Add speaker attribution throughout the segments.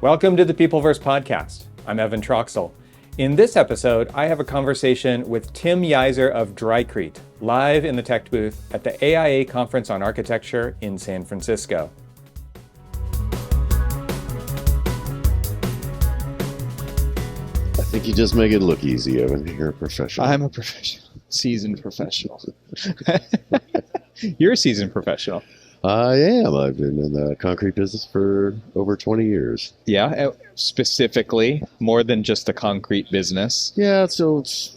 Speaker 1: Welcome to the Peopleverse Podcast. I'm Evan Troxel. In this episode, I have a conversation with Tim Yeiser of Dricrete, live in the tech booth at the AIA Conference on Architecture in San Francisco.
Speaker 2: I think you just make it look easy, Evan. You're a professional.
Speaker 3: I'm a professional, seasoned professional. You're a seasoned professional.
Speaker 2: I am. I've been in the concrete business for over 20 years.
Speaker 3: Yeah, specifically, more than just the concrete business.
Speaker 2: Yeah, so saw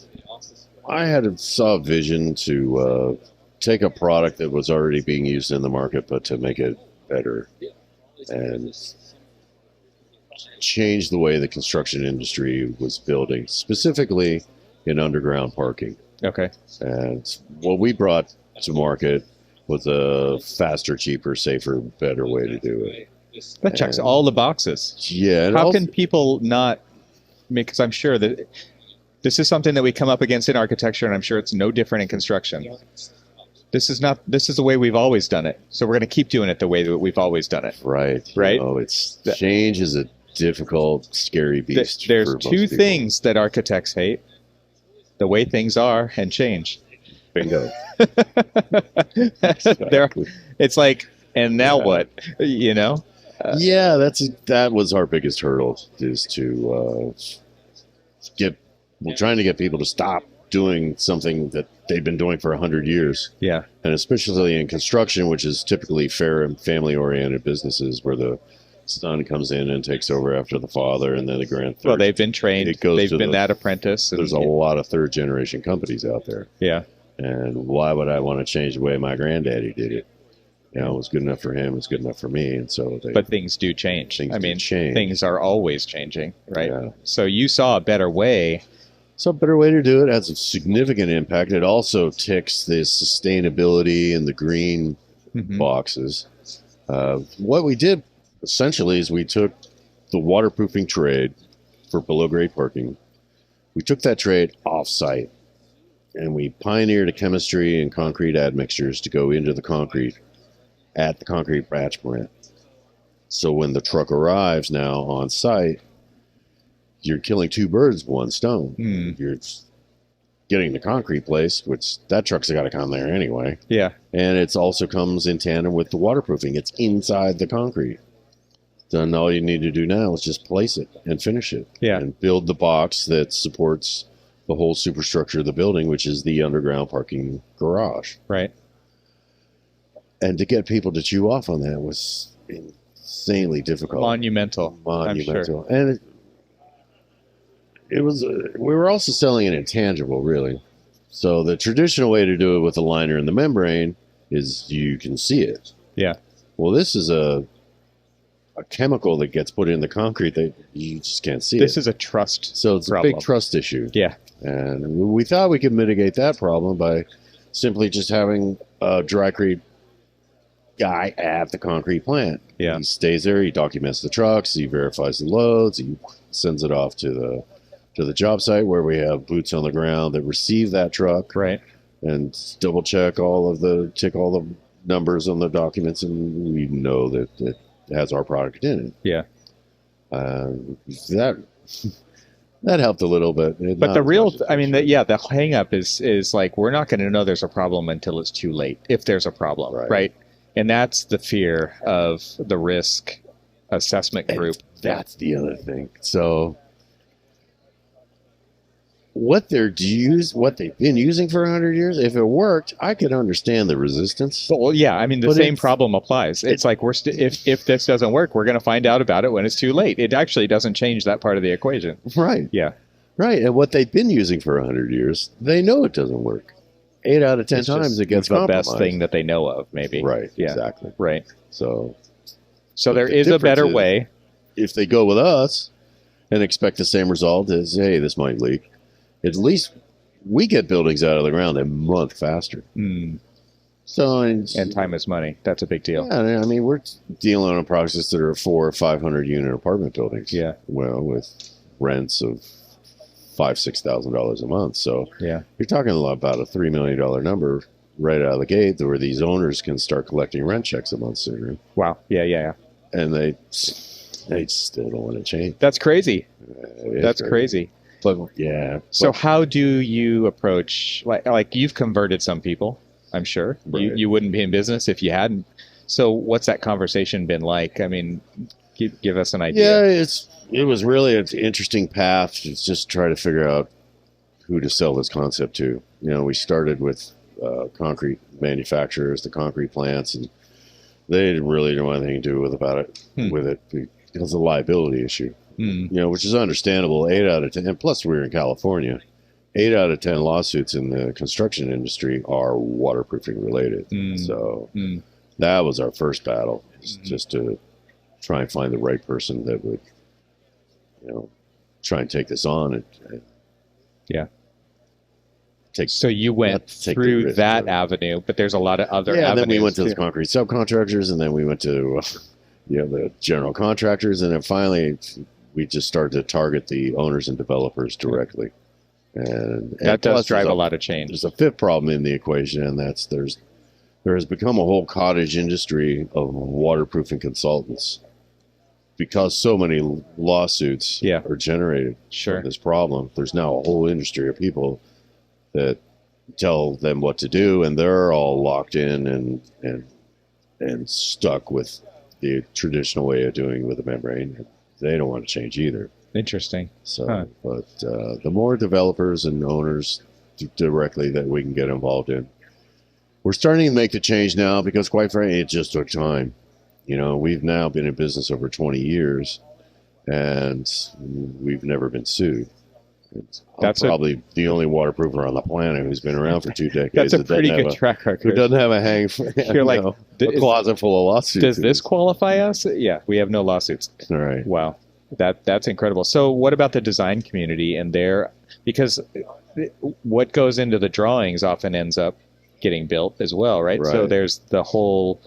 Speaker 2: a vision to take a product that was already being used in the market, but to make it better and change the way the construction industry was building, specifically in underground parking.
Speaker 3: Okay.
Speaker 2: And what we brought to market was a faster, cheaper, safer, better way to do it.
Speaker 3: That checks all the boxes.
Speaker 2: Yeah.
Speaker 3: How can people not, because I'm sure that this is something that we come up against in architecture, and I'm sure it's no different in construction. This is the way we've always done it. So we're going to keep doing it the way that we've always done it.
Speaker 2: Right.
Speaker 3: Right.
Speaker 2: Change is a difficult, scary beast.
Speaker 3: There's
Speaker 2: for
Speaker 3: two
Speaker 2: most people.
Speaker 3: things that architects hate: the way things are and change.
Speaker 2: Bingo.
Speaker 3: It's like, and now what? You know?
Speaker 2: Yeah, that was our biggest hurdle, is to we're trying to get people to stop doing something that they've been doing for 100 years.
Speaker 3: Yeah.
Speaker 2: And especially in construction, which is typically fair and family-oriented businesses where the son comes in and takes over after the father, and then the grandson.
Speaker 3: Well, they've been trained. They've been that apprentice.
Speaker 2: There's a lot of third-generation companies out there.
Speaker 3: Yeah.
Speaker 2: And why would I want to change the way my granddaddy did it? You know, it was good enough for him, it's good enough for me. And so
Speaker 3: but things do change. Things are always changing, right?
Speaker 2: Yeah.
Speaker 3: So you saw a better way.
Speaker 2: So a better way to do it has a significant impact. It also ticks the sustainability and the green boxes. What we did essentially is we took the waterproofing trade for below grade parking. We took that trade off-site, and we pioneered a chemistry and concrete admixtures to go into the concrete at the concrete batch plant. So when the truck arrives now on site, you're killing two birds with one stone. You're getting the concrete place, which that truck's got to come there anyway.
Speaker 3: Yeah.
Speaker 2: And it also comes in tandem with the waterproofing. It's inside the concrete. Then all you need to do now is just place it and finish it.
Speaker 3: Yeah.
Speaker 2: And build the box that supports the whole superstructure of the building, which is the underground parking garage.
Speaker 3: Right.
Speaker 2: And to get people to chew off on that was insanely difficult.
Speaker 3: Monumental. I'm sure.
Speaker 2: And it was, we were also selling an intangible, really. So the traditional way to do it with the liner and the membrane is you can see it.
Speaker 3: Yeah.
Speaker 2: Well, this is a chemical that gets put in the concrete that you just can't see.
Speaker 3: This is a trust
Speaker 2: So it's
Speaker 3: problem.
Speaker 2: a big trust issue.
Speaker 3: Yeah.
Speaker 2: And we thought we could mitigate that problem by simply just having a Dricrete guy at the concrete plant.
Speaker 3: Yeah.
Speaker 2: He stays there, he documents the trucks, he verifies the loads, he sends it off to the job site where we have boots on the ground that receive that truck.
Speaker 3: Right.
Speaker 2: And double check tick all the numbers on the documents, and we know that it has our product in it.
Speaker 3: Yeah.
Speaker 2: That helped a little bit.
Speaker 3: But the hang up is like, we're not going to know there's a problem until it's too late, if there's a problem, right? And that's the fear of the risk assessment group.
Speaker 2: And that's the other thing. So what they've been using for 100 years, if it worked, I could understand the resistance.
Speaker 3: Well, yeah, I mean, the same problem applies. It's like, if this doesn't work, we're going to find out about it when it's too late. It actually doesn't change that part of the equation.
Speaker 2: Right.
Speaker 3: Yeah.
Speaker 2: Right. And what they've been using for 100 years, they know it doesn't work. 8 out of 10 times it gets compromised.
Speaker 3: The best thing that they know of, maybe.
Speaker 2: Right.
Speaker 3: Yeah.
Speaker 2: Exactly.
Speaker 3: Right.
Speaker 2: So
Speaker 3: there is a better way.
Speaker 2: If they go with us and expect the same result as, hey, this might leak, at least we get buildings out of the ground a month faster. So
Speaker 3: and time is money. That's a big deal.
Speaker 2: Yeah, I mean, we're dealing on projects that are 400 or 500 unit apartment buildings.
Speaker 3: Yeah.
Speaker 2: Well, with rents of $5,000-$6,000 a month. So
Speaker 3: yeah,
Speaker 2: you're talking about a $3 million number right out of the gate, where these owners can start collecting rent checks a month sooner.
Speaker 3: Wow. Yeah.
Speaker 2: And they They still don't want to change.
Speaker 3: That's crazy. That's
Speaker 2: Very-
Speaker 3: crazy.
Speaker 2: But yeah.
Speaker 3: So how do you approach, like you've converted some people, I'm sure.
Speaker 2: Right.
Speaker 3: You wouldn't be in business if you hadn't. So what's that conversation been like? I mean, give us an idea.
Speaker 2: Yeah, it was really an interesting path to just try to figure out who to sell this concept to. You know, we started with concrete manufacturers, the concrete plants, and they really didn't want anything to do with it because of the liability issue. You know, which is understandable. 8 out of 10, and plus we're in California. 8 out of 10 lawsuits in the construction industry are waterproofing related. So that was our first battle, just to try and find the right person that would, you know, try and take this on and take.
Speaker 3: So you went through that avenue, but there's a lot of other avenues.
Speaker 2: Then we went to
Speaker 3: too.
Speaker 2: the concrete subcontractors, and then we went to the general contractors, and then finally we just started to target the owners and developers directly. And
Speaker 3: that does
Speaker 2: plus
Speaker 3: drive a lot of change.
Speaker 2: There's a fifth problem in the equation, and that's there has become a whole cottage industry of waterproofing consultants because so many lawsuits are generated from this problem. There's now a whole industry of people that tell them what to do, and they're all locked in and stuck with the traditional way of doing with a membrane. They don't want to change either.
Speaker 3: Interesting.
Speaker 2: So, but the more developers and owners directly that we can get involved in, we're starting to make the change now because, quite frankly, it just took time. You know, we've now been in business over 20 years, and we've never been sued. That's probably the only waterproofer on the planet who's been around for 2 decades.
Speaker 3: That's a pretty good track record.
Speaker 2: Who doesn't have a
Speaker 3: You're like,
Speaker 2: a closet full of lawsuits.
Speaker 3: Does this qualify us? Yeah, we have no lawsuits.
Speaker 2: All right.
Speaker 3: Wow. That's incredible. So what about the design community and because what goes into the drawings often ends up getting built as well, right? So there's the whole,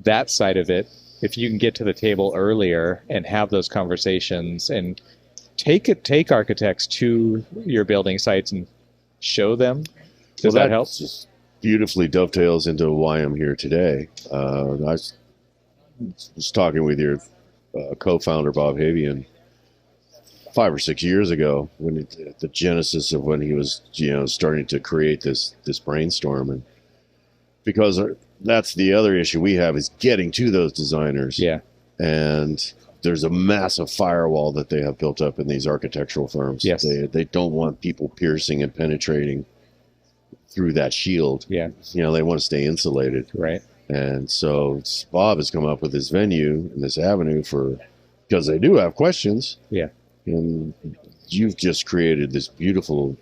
Speaker 3: that side of it. If you can get to the table earlier and have those conversations and take architects to your building sites and show them, does that help?
Speaker 2: Just beautifully dovetails into why I'm here today. I was talking with your co-founder Bob Havian 5 or 6 years ago, when the genesis of when he was starting to create this brainstorm, and because that's the other issue we have is getting to those designers. And there's a massive firewall that they have built up in these architectural firms. They don't want people piercing and penetrating through that shield. They want to stay insulated. And so Bob has come up with this venue and this avenue because they do have questions. And you've just created this beautiful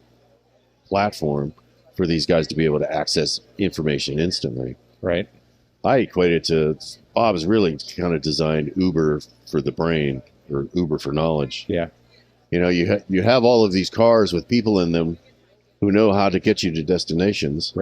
Speaker 2: platform for these guys to be able to access information instantly. I equate it to Bob's really kind of designed Uber for the brain, or Uber for knowledge. You know, you have all of these cars with people in them who know how to get you to destinations.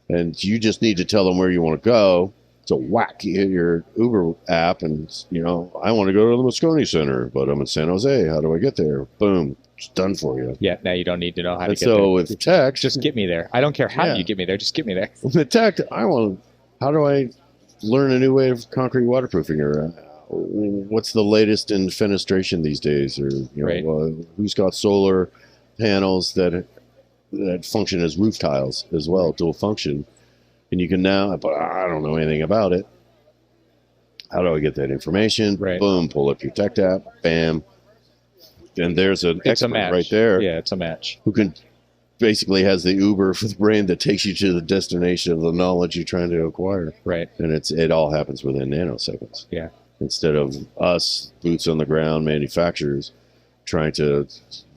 Speaker 2: And you just need to tell them where you want to go. So whack, you hit your Uber app and, I want to go to the Moscone Center, but I'm in San Jose. How do I get there? Boom. It's done for you.
Speaker 3: Now you don't need to know how to get
Speaker 2: there. So with tech,
Speaker 3: just get me there. I don't care how you get me there. Just get me there.
Speaker 2: With tech, how do I learn a new way of concrete waterproofing, or what's the latest in fenestration these days, or who's got solar panels that function as roof tiles as well, dual function, and you can now, but I don't know anything about it. How do I get that information? Boom, pull up your tech app, bam, and there's an expert right there.
Speaker 3: It's a match.
Speaker 2: Who can basically has the Uber for the brain that takes you to the destination of the knowledge you're trying to acquire. And it all happens within nanoseconds. Instead of us, boots on the ground manufacturers, trying to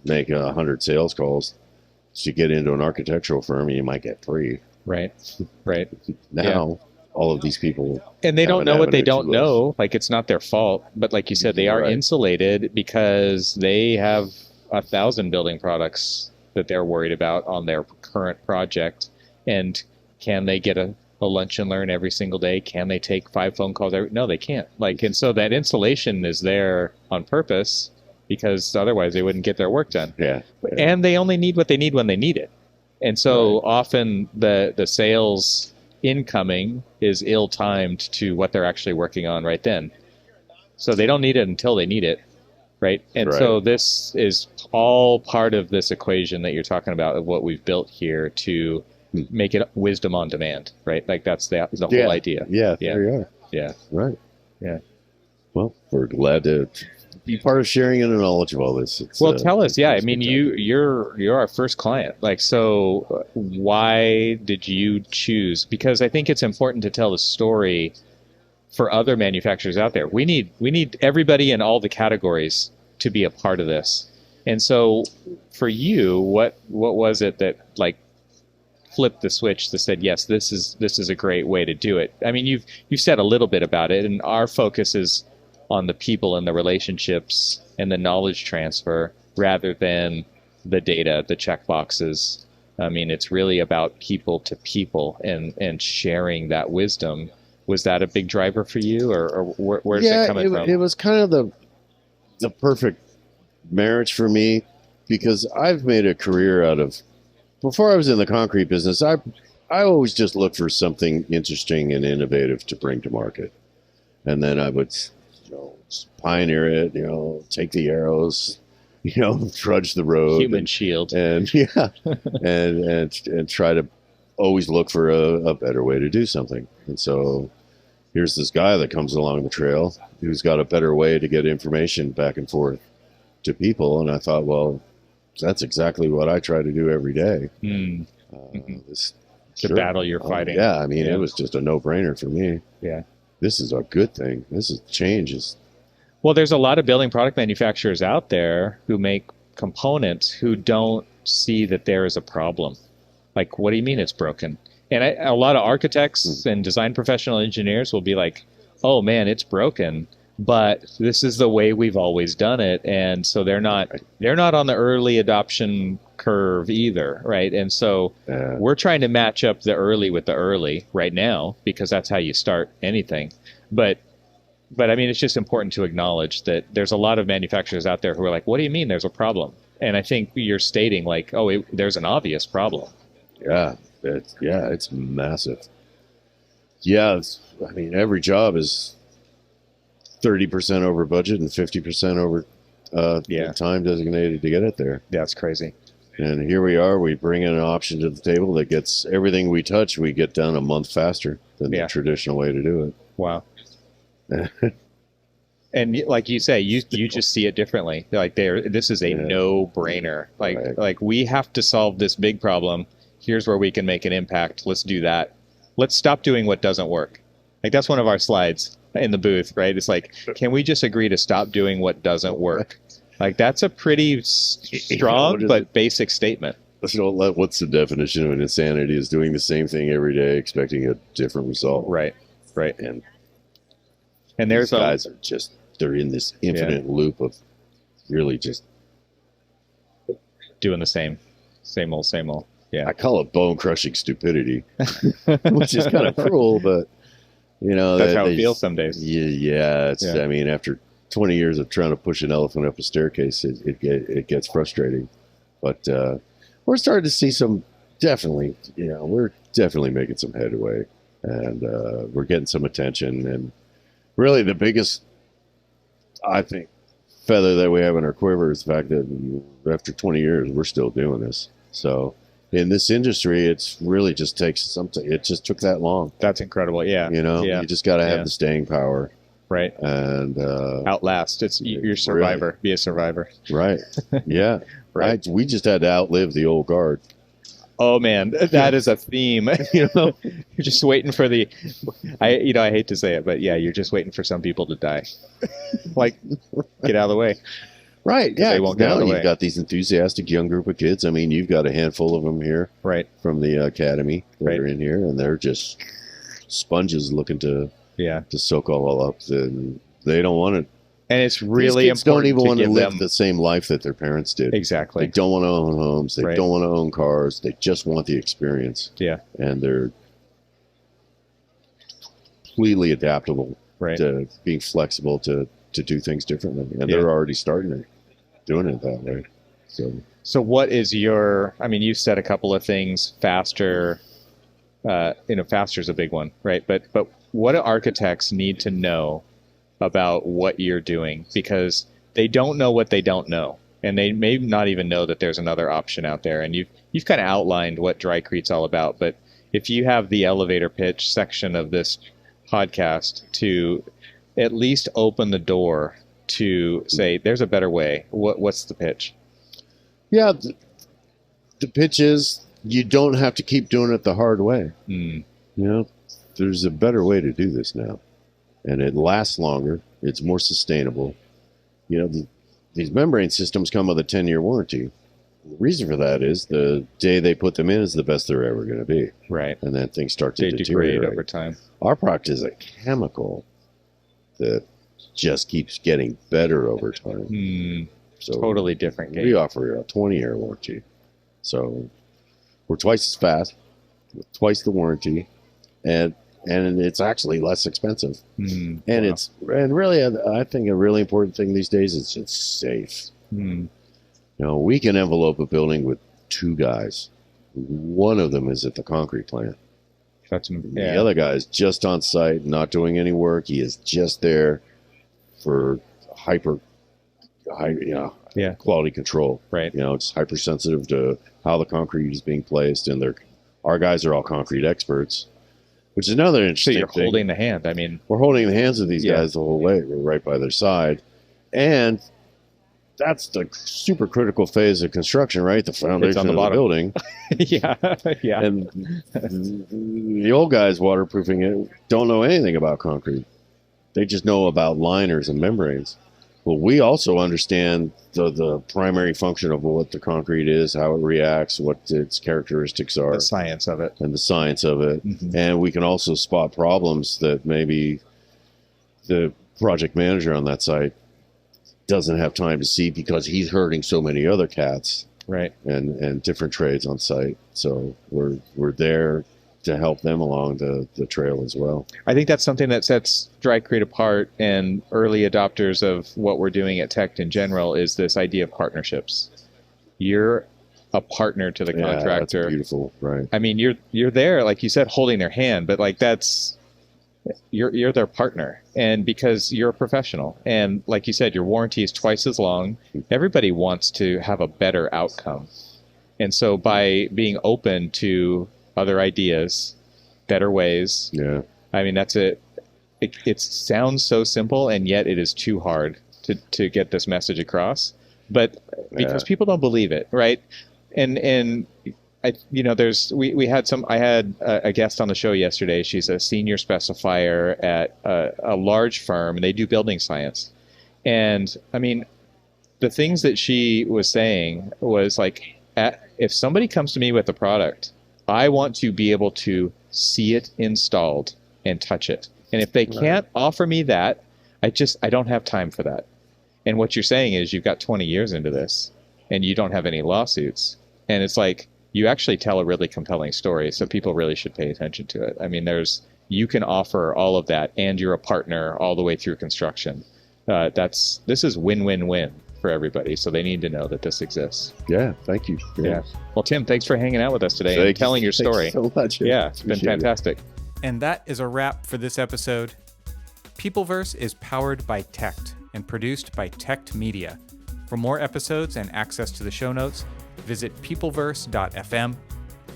Speaker 2: make 100 sales calls to get into an architectural firm, and you might get 3. Now, all of these people,
Speaker 3: and they don't know what they don't know. Like, it's not their fault, but like you said, they are insulated because they have 1,000 building products that they're worried about on their current project. And can they get a lunch and learn every single day? Can they take 5 phone calls? No, they can't. And so that insulation is there on purpose, because otherwise they wouldn't get their work done. And they only need what they need when they need it. And so often the sales incoming is ill-timed to what they're actually working on right then. So they don't need it until they need it, right? And so this is all part of this equation that you're talking about of what we've built here to make it wisdom on demand, right? Like that's the whole idea.
Speaker 2: Yeah, there you are.
Speaker 3: Yeah.
Speaker 2: Right.
Speaker 3: Yeah.
Speaker 2: Well, we're glad to be part of sharing in the knowledge of all this.
Speaker 3: Well, tell us. Yeah, I mean, you're our first client. Like, so why did you choose? Because I think it's important to tell the story for other manufacturers out there. We need everybody in all the categories to be a part of this. And so, for you, what was it that like flipped the switch that said, yes, this is a great way to do it? I mean, you've said a little bit about it, and our focus is on the people and the relationships and the knowledge transfer rather than the data, the check boxes. I mean, it's really about people to people and sharing that wisdom. Was that a big driver for you, or where's it coming from?
Speaker 2: It was kind of the perfect marriage for me, because I've made a career out of, before I was in the concrete business, I always just looked for something interesting and innovative to bring to market. And then I would pioneer it, take the arrows, trudge the road.
Speaker 3: Human shield.
Speaker 2: And and try to always look for a better way to do something. And so here's this guy that comes along the trail who's got a better way to get information back and forth to people. And I thought, well, that's exactly what I try to do every day.
Speaker 3: The battle you're fighting.
Speaker 2: Yeah, I mean, it was just a no-brainer for me.
Speaker 3: Yeah.
Speaker 2: This is a good thing. This is changes.
Speaker 3: Well, there's a lot of building product manufacturers out there who make components who don't see that there is a problem. Like, what do you mean it's broken? And a lot of architects and design professional engineers will be like, oh man, it's broken, but this is the way we've always done it. And so they're not on the early adoption curve either, right? And so we're trying to match up the early with the early right now, because that's how you start anything. But I mean, it's just important to acknowledge that there's a lot of manufacturers out there who are like, what do you mean there's a problem? And I think you're stating like, there's an obvious problem.
Speaker 2: Yeah, it's massive. Yeah, I mean, every job is 30% over budget and 50% over the time designated to get it there.
Speaker 3: That's crazy.
Speaker 2: And here we are. We bring in an option to the table that gets everything we touch. We get done a month faster than the traditional way to do it.
Speaker 3: Wow. And like you say, you just see it differently. Like this is a no-brainer. Like we have to solve this big problem. Here's where we can make an impact. Let's do that. Let's stop doing what doesn't work. Like that's one of our slides in the booth, right? It's like, can we just agree to stop doing what doesn't work? Like that's a pretty strong but basic statement.
Speaker 2: What's the definition of an insanity? Is doing the same thing every day, expecting a different result.
Speaker 3: Right. And
Speaker 2: there's guys are just, they're in this infinite loop of really just
Speaker 3: doing the same old. Yeah.
Speaker 2: I call it bone crushing stupidity, which is kind of cruel, but
Speaker 3: that's how it feels some days.
Speaker 2: Yeah. I mean, after 20 years of trying to push an elephant up a staircase, it gets frustrating. But we're starting to see we're definitely making some headway, and we're getting some attention. And really the biggest, I think, feather that we have in our quiver is the fact that after 20 years, we're still doing this. So in this industry, it's really just takes something. It just took that long.
Speaker 3: That's incredible. Yeah.
Speaker 2: You just got to have the staying power.
Speaker 3: Right.
Speaker 2: And
Speaker 3: outlast. You're a survivor. Really. Be a survivor.
Speaker 2: Right. Yeah. Right. We just had to outlive the old guard.
Speaker 3: Oh man, that is a theme. You're just waiting for I hate to say it, but yeah, you're just waiting for some people to die. Like, get out of the way.
Speaker 2: Right. Yeah.
Speaker 3: They won't get out of the way.
Speaker 2: You've got these enthusiastic young group of kids. I mean, you've got a handful of them here.
Speaker 3: Right.
Speaker 2: From the academy that are in here, and they're just sponges looking to soak all up. And they don't want to.
Speaker 3: And it's really important.
Speaker 2: Don't even want to live the same life that their parents did.
Speaker 3: Exactly.
Speaker 2: They don't want to own homes. They don't want to own cars. They just want the experience.
Speaker 3: Yeah.
Speaker 2: And they're completely adaptable to being flexible to do things differently. And they're already doing it that way.
Speaker 3: So what is you've said a couple of things. Faster, faster is a big one, right? But what do architects need to know about what you're doing, because they don't know what they don't know. And they may not even know that there's another option out there. And you've kind of outlined what Dricrete's all about. But if you have the elevator pitch section of this podcast to at least open the door to say, there's a better way. What's the pitch?
Speaker 2: Yeah, the pitch is you don't have to keep doing it the hard way. There's a better way to do this now. And it lasts longer. It's more sustainable. These membrane systems come with a 10-year warranty. The reason for that is the day they put them in is the best they're ever going to be.
Speaker 3: Right.
Speaker 2: And then things start to deteriorate
Speaker 3: over time.
Speaker 2: Our product is a chemical that just keeps getting better over time. So
Speaker 3: totally different game.
Speaker 2: We offer a 20-year warranty. So we're twice as fast, with twice the warranty, and it's actually less expensive. And really, I think a really important thing these days is it's safe. We can envelope a building with 2 guys. One of them is at the concrete plant. The other guy is just on site, not doing any work. He is just there for quality control.
Speaker 3: Right.
Speaker 2: It's hypersensitive to how the concrete is being placed, and our guys are all concrete experts. Which is another interesting thing.
Speaker 3: So you're holding the hand. I mean,
Speaker 2: we're holding the hands of these guys the whole way. We're right by their side. And that's the super critical phase of construction, right? The foundation of the building.
Speaker 3: Yeah.
Speaker 2: And the old guys waterproofing it don't know anything about concrete. They just know about liners and membranes. Well, we also understand the primary function of what the concrete is, how it reacts, what its characteristics are.
Speaker 3: The science of it.
Speaker 2: And the science of it. And we can also spot problems that maybe the project manager on that site doesn't have time to see because he's hurting so many other cats.
Speaker 3: Right.
Speaker 2: And different trades on site. So we're there to help them along the trail as well.
Speaker 3: I think that's something that sets Dricrete apart and early adopters of what we're doing at Tect in general is this idea of partnerships. You're a partner to the contractor.
Speaker 2: That's beautiful, right?
Speaker 3: I mean, you're there, like you said, holding their hand, but like you're their partner, and because you're a professional, and like you said, your warranty is twice as long. Everybody wants to have a better outcome, and so by being open to other ideas, better ways.
Speaker 2: Yeah.
Speaker 3: I mean, that's it. It sounds so simple, and yet it is too hard to get this message across. But because people don't believe it, right? And I had a guest on the show yesterday. She's a senior specifier at a large firm, and they do building science. And I mean, the things that she was saying was like, if somebody comes to me with a product, I want to be able to see it installed and touch it. And if they can't offer me that, I don't have time for that. And what you're saying is you've got 20 years into this and you don't have any lawsuits. And it's like, you actually tell a really compelling story. So people really should pay attention to it. I mean, you can offer all of that and you're a partner all the way through construction. This is win-win-win for everybody, so they need to know that this exists.
Speaker 2: Yeah, thank you.
Speaker 3: Yeah. Well, Tim, thanks for hanging out with us today and telling your story.
Speaker 2: Thanks so much.
Speaker 3: Yeah, it's been fantastic.
Speaker 1: And that is a wrap for this episode. Peopleverse is powered by Tect and produced by Tect Media. For more episodes and access to the show notes, visit peopleverse.fm.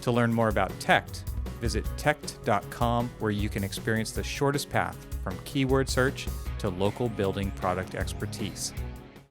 Speaker 1: To learn more about Tect, visit tect.com, where you can experience the shortest path from keyword search to local building product expertise.